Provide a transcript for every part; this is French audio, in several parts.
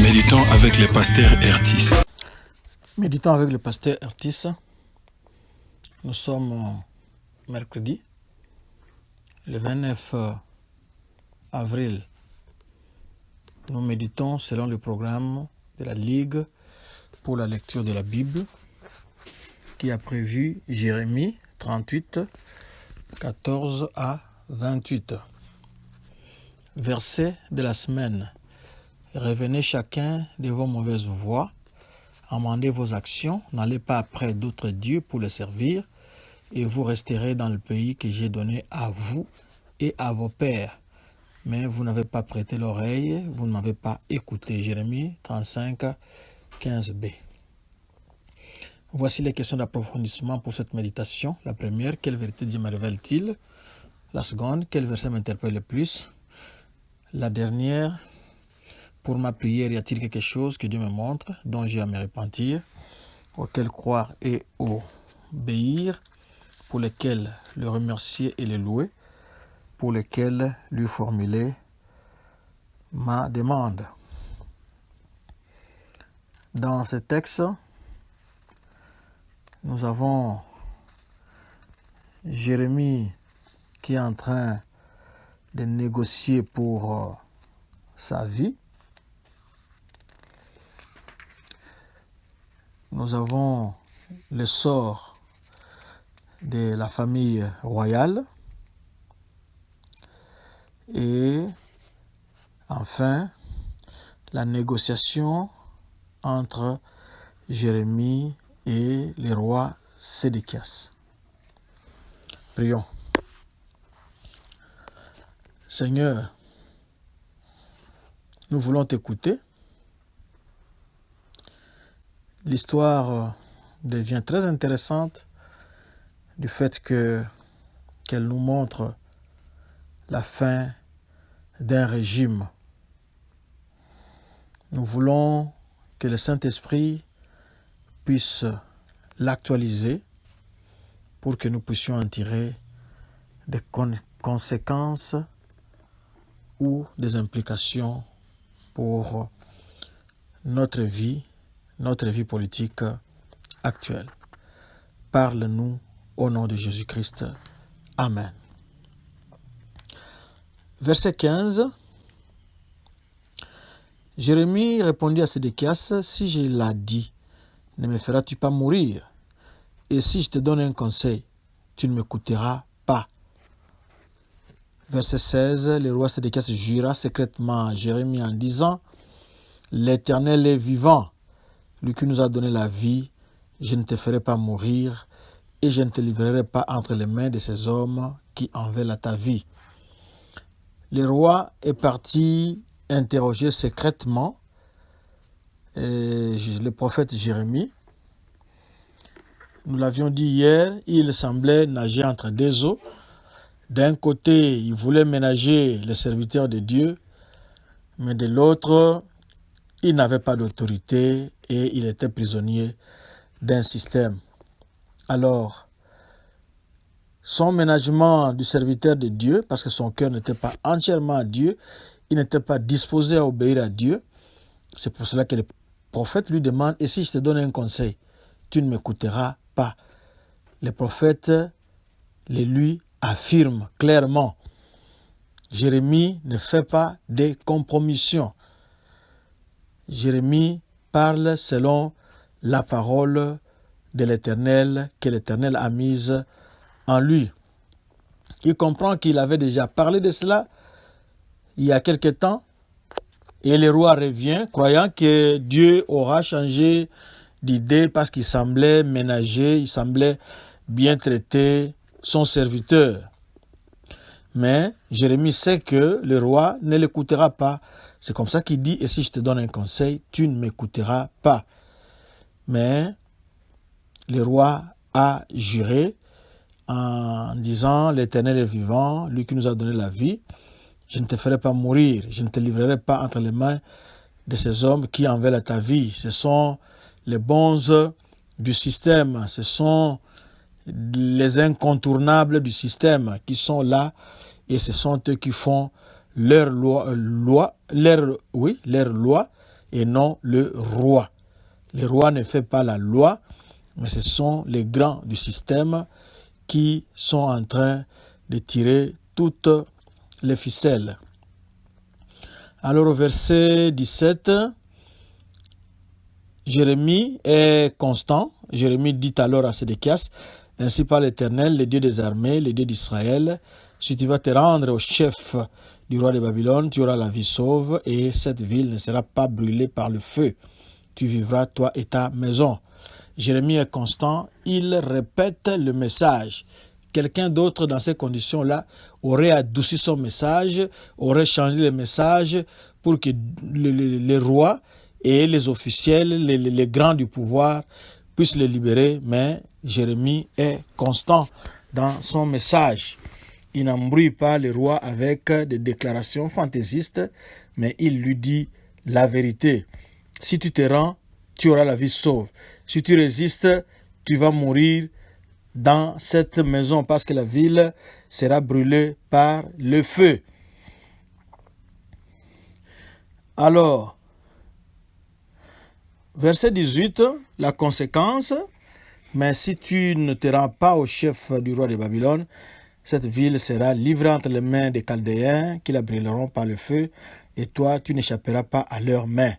Méditons avec le pasteur Ertis. Méditons avec le pasteur Ertis. Nous sommes mercredi, le 29 avril. Nous méditons selon le programme de la Ligue pour la lecture de la Bible qui a prévu Jérémie 38, 14 à 28. Verset de la semaine. Revenez chacun de vos mauvaises voies, amendez vos actions, n'allez pas après d'autres dieux pour les servir, et vous resterez dans le pays que j'ai donné à vous et à vos pères. Mais vous n'avez pas prêté l'oreille, vous ne m'avez pas écouté. Jérémie 35, 15b. Voici les questions d'approfondissement pour cette méditation. La première, quelle vérité Dieu me révèle-t-il? La seconde, quel verset m'interpelle le plus? La dernière, pour ma prière, y a-t-il quelque chose que Dieu me montre, dont j'ai à me repentir, auquel croire et obéir, pour lequel le remercier et le louer, pour lequel lui formuler ma demande. Dans ce texte, nous avons Jérémie qui est en train de négocier pour sa vie. Nous avons le sort de la famille royale. Et enfin, la négociation entre Jérémie et le roi Sédéchias. Prions. Seigneur, nous voulons t'écouter. L'histoire devient très intéressante du fait qu'elle nous montre la fin d'un régime. Nous voulons que le Saint-Esprit puisse l'actualiser pour que nous puissions en tirer des conséquences ou des implications pour notre vie politique actuelle. Parle-nous au nom de Jésus-Christ. Amen. Verset 15. Jérémie répondit à Sédéchias, « Si je l'ai dit, ne me feras-tu pas mourir? Et si je te donne un conseil, tu ne m'écouteras pas. » Verset 16. Le roi Sédéchias jura secrètement à Jérémie en disant, « L'Éternel est vivant, lui qui nous a donné la vie, je ne te ferai pas mourir, et je ne te livrerai pas entre les mains de ces hommes qui en veulent à ta vie. » Le roi est parti interroger secrètement le prophète Jérémie. Nous l'avions dit hier, il semblait nager entre deux eaux. D'un côté, il voulait ménager les serviteurs de Dieu, mais de l'autre, il n'avait pas d'autorité et il était prisonnier d'un système. Alors, son ménagement du serviteur de Dieu, parce que son cœur n'était pas entièrement à Dieu, il n'était pas disposé à obéir à Dieu. C'est pour cela que le prophète lui demande, « Et si je te donne un conseil, tu ne m'écouteras pas ?» Le prophète lui affirme clairement, Jérémie ne fait pas de compromission. Jérémie parle selon la parole de l'Éternel que l'Éternel a mise en lui. Il comprend qu'il avait déjà parlé de cela il y a quelque temps et le roi revient croyant que Dieu aura changé d'idée parce qu'il semblait ménager, il semblait bien traiter son serviteur. Mais Jérémie sait que le roi ne l'écoutera pas. C'est comme ça qu'il dit, et si je te donne un conseil, tu ne m'écouteras pas. Mais le roi a juré en disant, l'Éternel est vivant, lui qui nous a donné la vie, je ne te ferai pas mourir, je ne te livrerai pas entre les mains de ces hommes qui en veulent ta vie. Ce sont les bons du système, ce sont les incontournables du système qui sont là et ce sont eux qui font leur loi et non le roi. Le roi ne fait pas la loi, mais ce sont les grands du système qui sont en train de tirer toutes les ficelles. Alors au verset 17, Jérémie est constant. Jérémie dit alors à Sédéchias, « Ainsi parle l'Éternel, le Dieu des armées, le Dieu d'Israël, si tu vas te rendre au chef du roi de Babylone, tu auras la vie sauve et cette ville ne sera pas brûlée par le feu. Tu vivras, toi et ta maison. » Jérémie est constant, il répète le message. Quelqu'un d'autre dans ces conditions-là aurait adouci son message, aurait changé le message pour que les rois et les officiels, les grands du pouvoir puissent le libérer, mais Jérémie est constant dans son message. Il n'embrouille pas le roi avec des déclarations fantaisistes, mais il lui dit la vérité. Si tu te rends, tu auras la vie sauve. Si tu résistes, tu vas mourir dans cette maison parce que la ville sera brûlée par le feu. Alors, verset 18, la conséquence, mais si tu ne te rends pas au chef du roi de Babylone, cette ville sera livrée entre les mains des Chaldéens qui la brûleront par le feu et toi, tu n'échapperas pas à leurs mains.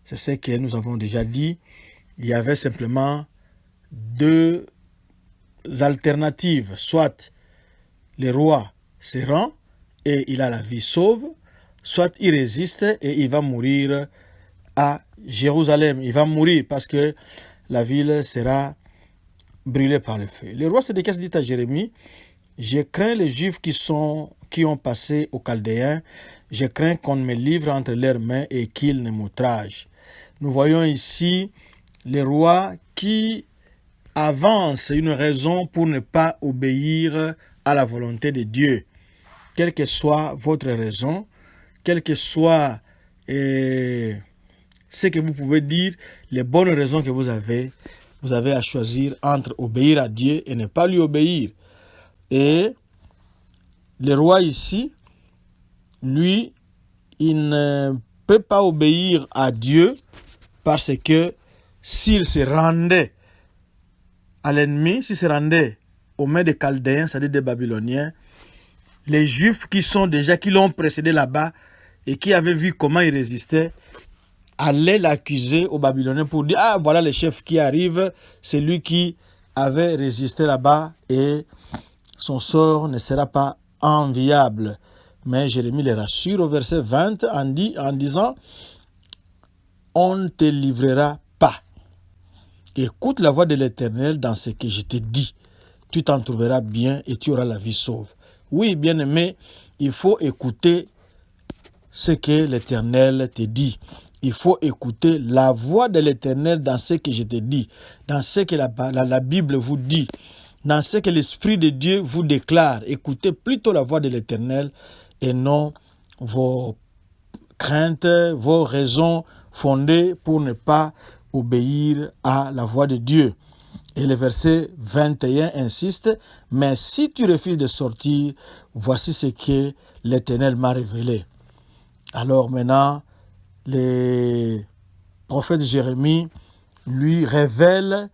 C'est ce que nous avons déjà dit. Il y avait simplement deux alternatives. Soit le roi se rend et il a la vie sauve, soit il résiste et il va mourir à Jérusalem. Il va mourir parce que la ville sera brûlée par le feu. Le roi Sédéchias dit à Jérémie, « Je crains les Juifs qui ont passé aux Chaldéens. Je crains qu'on me livre entre leurs mains et qu'ils ne m'outragent. » Nous voyons ici les rois qui avancent une raison pour ne pas obéir à la volonté de Dieu. Quelle que soit votre raison, quel que soit ce que vous pouvez dire, les bonnes raisons que vous avez à choisir entre obéir à Dieu et ne pas lui obéir. Et le roi ici, lui, il ne peut pas obéir à Dieu parce que s'il se rendait à l'ennemi, s'il se rendait aux mains des Chaldéens, c'est-à-dire des Babyloniens, les Juifs qui l'ont précédé là-bas et qui avaient vu comment il résistait, allaient l'accuser aux Babyloniens pour dire « Ah, voilà le chef qui arrive, c'est lui qui avait résisté là-bas et son sort ne sera pas enviable. » Mais Jérémie les rassure au verset 20 en disant « On ne te livrera pas. Écoute la voix de l'Éternel dans ce que je te dis. Tu t'en trouveras bien et tu auras la vie sauve. » Oui, bien-aimé, il faut écouter ce que l'Éternel te dit. Il faut écouter la voix de l'Éternel dans ce que je te dis, dans ce que la Bible vous dit, dans ce que l'Esprit de Dieu vous déclare. Écoutez plutôt la voix de l'Éternel et non vos craintes, vos raisons fondées pour ne pas obéir à la voix de Dieu. Et le verset 21 insiste, « Mais si tu refuses de sortir, voici ce que l'Éternel m'a révélé. » Alors maintenant, le prophète Jérémie lui révèle,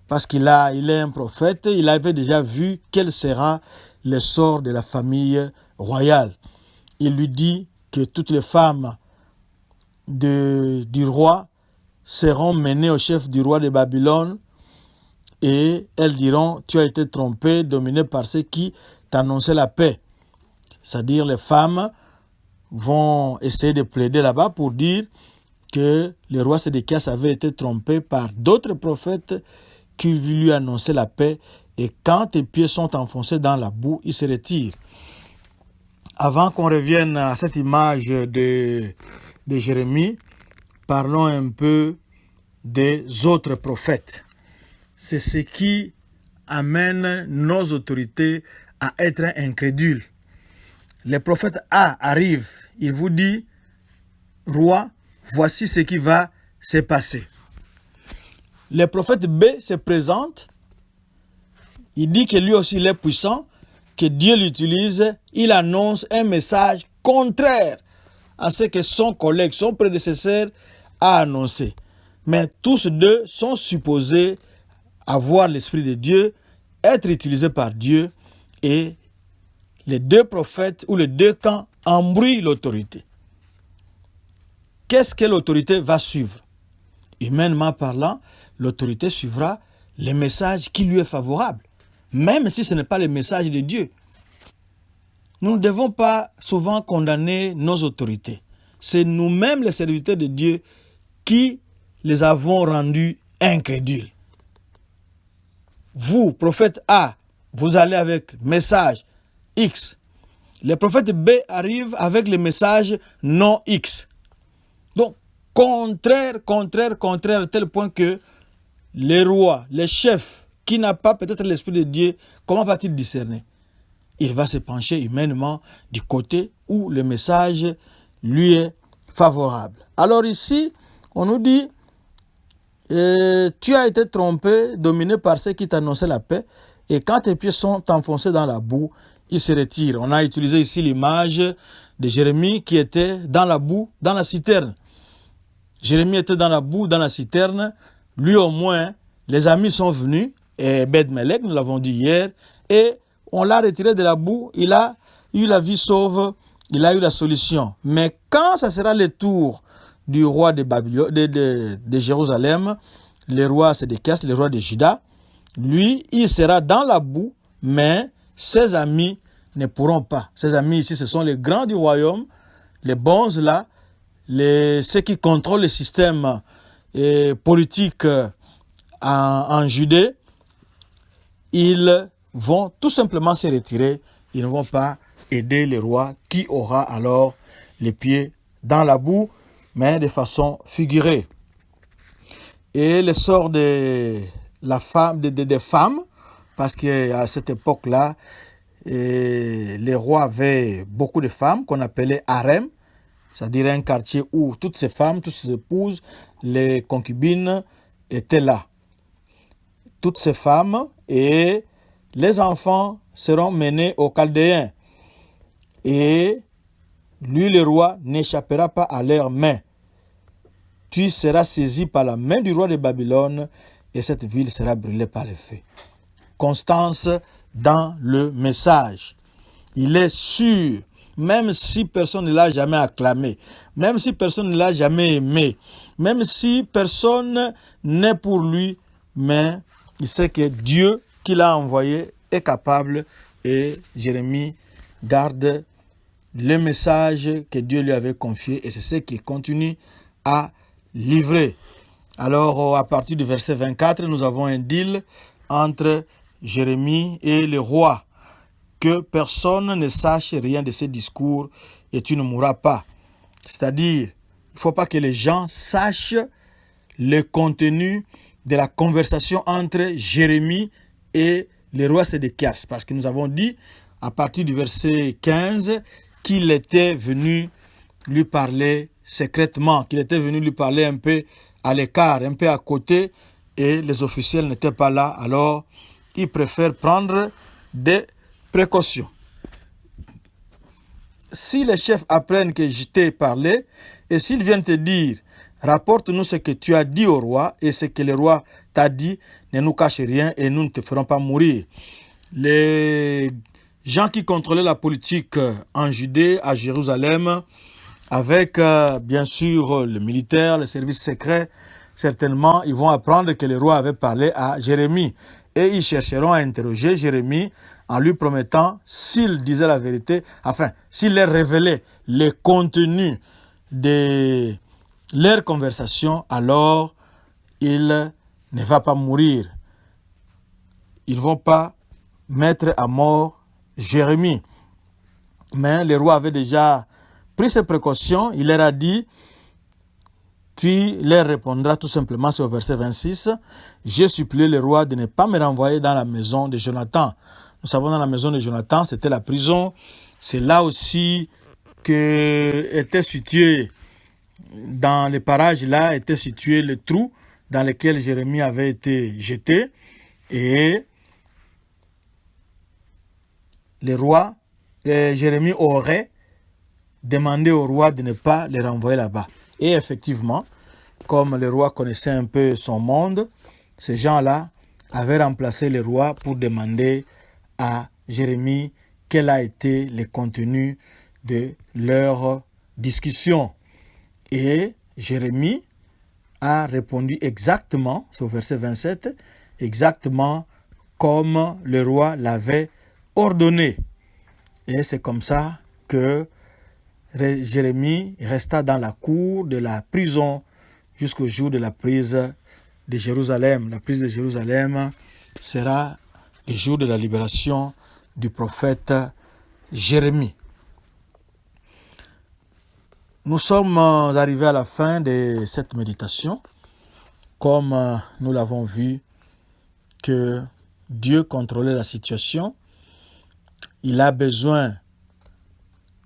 parce qu'il est un prophète, il avait déjà vu quel sera le sort de la famille royale. Il lui dit que toutes les femmes du roi seront menées au chef du roi de Babylone et elles diront « Tu as été trompé, dominé par ceux qui t'annonçaient la paix. » C'est-à-dire les femmes vont essayer de plaider là-bas pour dire que le roi Sédéchias avait été trompé par d'autres prophètes qui lui annonçaient la paix et quand tes pieds sont enfoncés dans la boue, il se retire. Avant qu'on revienne à cette image de Jérémie, parlons un peu des autres prophètes. C'est ce qui amène nos autorités à être incrédules. Le prophète A arrive, il vous dit, « Roi, voici ce qui va se passer. » Le prophète B se présente, il dit que lui aussi il est puissant, que Dieu l'utilise, il annonce un message contraire à ce que son collègue, son prédécesseur a annoncé. Mais tous deux sont supposés avoir l'Esprit de Dieu, être utilisés par Dieu, et les deux prophètes ou les deux camps embrouillent l'autorité. Qu'est-ce que l'autorité va suivre? Humainement parlant, l'autorité suivra les messages qui lui est favorable, même si ce n'est pas le message de Dieu. Nous ne devons pas souvent condamner nos autorités. C'est nous-mêmes, les serviteurs de Dieu, qui les avons rendus incrédules. Vous, prophète A, vous allez avec le message X. Le prophète B arrive avec le message non X. Donc, contraire, à tel point que les rois, les chefs, qui n'a pas peut-être l'Esprit de Dieu, comment va-t-il discerner? Il va se pencher humainement du côté où le message lui est favorable. Alors ici, on nous dit, tu as été trompé, dominé par ceux qui t'annonçaient la paix, et quand tes pieds sont enfoncés dans la boue, ils se retirent. On a utilisé ici l'image de Jérémie qui était dans la boue, dans la citerne. Jérémie était dans la boue, dans la citerne. Lui au moins, les amis sont venus, et Ebed-Melech, nous l'avons dit hier, et on l'a retiré de la boue, il a eu la vie sauve, il a eu la solution. Mais quand ça sera le tour du roi de Babylone, de Jérusalem, le roi Sédéchias, le roi de Juda, lui, il sera dans la boue, mais ses amis ne pourront pas. Ses amis ici, ce sont les grands du royaume, les bons là, ceux qui contrôlent le système politique en Judée. Ils vont tout simplement se retirer. Ils ne vont pas aider le roi qui aura alors les pieds dans la boue, mais de façon figurée. Et le sort de la femme, des femmes, parce qu'à cette époque-là, les rois avaient beaucoup de femmes qu'on appelait harem, c'est-à-dire un quartier où toutes ces femmes, toutes ces épouses, les concubines étaient là. Toutes ces femmes et les enfants seront menés aux Chaldéens. Et lui, le roi, n'échappera pas à leurs mains. Tu seras saisi par la main du roi de Babylone et cette ville sera brûlée par le feu. Constance dans le message. Il est sûr, même si personne ne l'a jamais acclamé, même si personne ne l'a jamais aimé, même si personne n'est pour lui, mais il sait que Dieu qui l'a envoyé est capable et Jérémie garde le message que Dieu lui avait confié et c'est ce qu'il continue à livrer. Alors, à partir du verset 24, nous avons un deal entre Jérémie et le roi. Que personne ne sache rien de ces discours et tu ne mourras pas. C'est-à-dire, il ne faut pas que les gens sachent le contenu de la conversation entre Jérémie et le roi Sédéchias. Parce que nous avons dit, à partir du verset 15, qu'il était venu lui parler secrètement, qu'il était venu lui parler un peu à l'écart, un peu à côté, et les officiels n'étaient pas là. Alors, il préfère prendre des précautions. Si les chefs apprennent que je t'ai parlé, et s'ils viennent te dire, rapporte-nous ce que tu as dit au roi, et ce que le roi t'a dit, ne nous cache rien, et nous ne te ferons pas mourir. Les gens qui contrôlaient la politique en Judée, à Jérusalem, avec bien sûr le militaire, les services secrets, certainement ils vont apprendre que le roi avait parlé à Jérémie. Et ils chercheront à interroger Jérémie en lui promettant, s'il disait la vérité, enfin, s'il leur révélait le contenu de leur conversation, alors il ne va pas mourir. Ils ne vont pas mettre à mort Jérémie. Mais le roi avait déjà pris ses précautions. Il leur a dit, tu leur répondras tout simplement, c'est au verset 26, j'ai supplié le roi de ne pas me renvoyer dans la maison de Jonathan. Nous savons, dans la maison de Jonathan, c'était la prison. C'est là aussi que était situé, dans les parages là, était situé le trou dans lequel Jérémie avait été jeté. Et le roi, Jérémie aurait demander au roi de ne pas les renvoyer là-bas. Et effectivement, comme le roi connaissait un peu son monde, ces gens-là avaient remplacé le roi pour demander à Jérémie quel a été le contenu de leur discussion. Et Jérémie a répondu exactement, c'est au verset 27, exactement comme le roi l'avait ordonné. Et c'est comme ça que Jérémie resta dans la cour de la prison jusqu'au jour de la prise de Jérusalem. La prise de Jérusalem sera le jour de la libération du prophète Jérémie. Nous sommes arrivés à la fin de cette méditation. Comme nous l'avons vu, que Dieu contrôlait la situation, il a besoin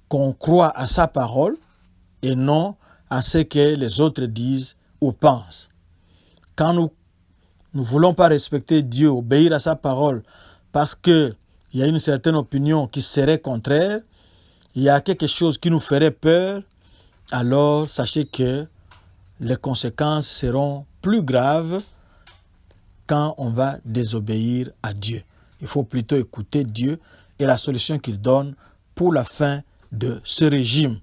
qu'on croit à sa parole et non à ce que les autres disent ou pensent. Quand nous ne voulons pas respecter Dieu, obéir à sa parole, parce qu'il y a une certaine opinion qui serait contraire, il y a quelque chose qui nous ferait peur, alors sachez que les conséquences seront plus graves quand on va désobéir à Dieu. Il faut plutôt écouter Dieu et la solution qu'il donne pour la fin de ce régime.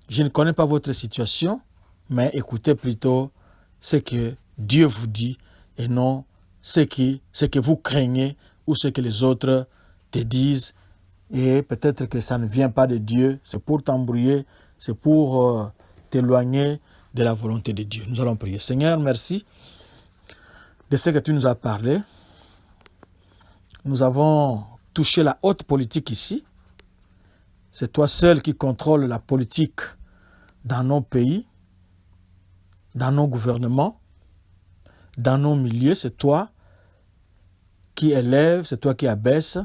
Je ne connais pas votre situation, mais écoutez plutôt ce que Dieu vous dit et non ce que vous craignez ou ce que les autres te disent. Et peut-être que ça ne vient pas de Dieu, c'est pour t'embrouiller, c'est pour t'éloigner de la volonté de Dieu. Nous allons prier. Seigneur, merci de ce que tu nous as parlé. Nous avons touché la haute politique ici. C'est toi seul qui contrôle la politique dans nos pays, dans nos gouvernements, dans nos milieux. C'est toi qui élève, c'est toi qui abaisse.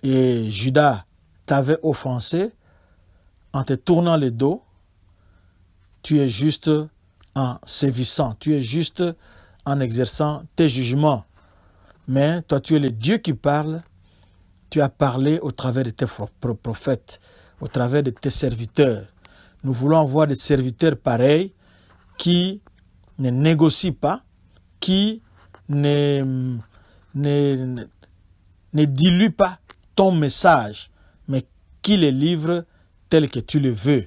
Et Judas t'avait offensé en te tournant le dos. Tu es juste en sévissant, tu es juste en exerçant tes jugements. Mais toi, tu es le Dieu qui parle. Tu as parlé au travers de tes prophètes, au travers de tes serviteurs. Nous voulons avoir des serviteurs pareils qui ne négocient pas, qui ne diluent pas ton message, mais qui les livrent tel que tu le veux,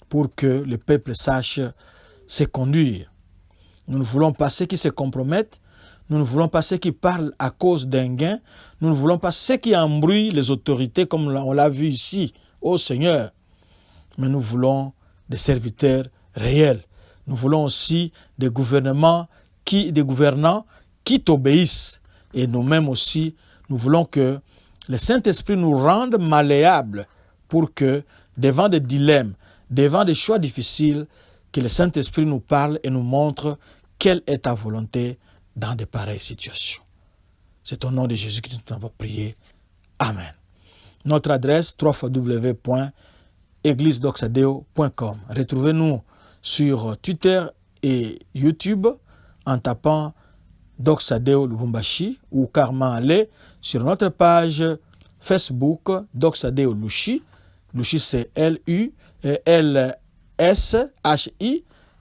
pour que le peuple sache se conduire. Nous ne voulons pas ceux qui se compromettent, nous ne voulons pas ceux qui parlent à cause d'un gain, nous ne voulons pas ceux qui embrouillent les autorités comme on l'a vu ici, ô Seigneur. Mais nous voulons des serviteurs réels. Nous voulons aussi des gouvernants qui t'obéissent. Et nous-mêmes aussi, nous voulons que le Saint-Esprit nous rende malléables pour que, devant des dilemmes, devant des choix difficiles, que le Saint-Esprit nous parle et nous montre quelle est ta volonté dans de pareilles situations. C'est au nom de Jésus que nous t'avons prié. Amen. Notre adresse, www.églisedoxadeo.com. Retrouvez-nous sur Twitter et YouTube en tapant Doxadeo Lubumbashi ou carrément aller sur notre page Facebook Doxadeo Lushi. Lushi c'est L-U-L-S-H-I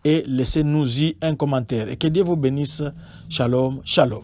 et laissez-nous-y un commentaire. Et que Dieu vous bénisse. Shalom, shalom.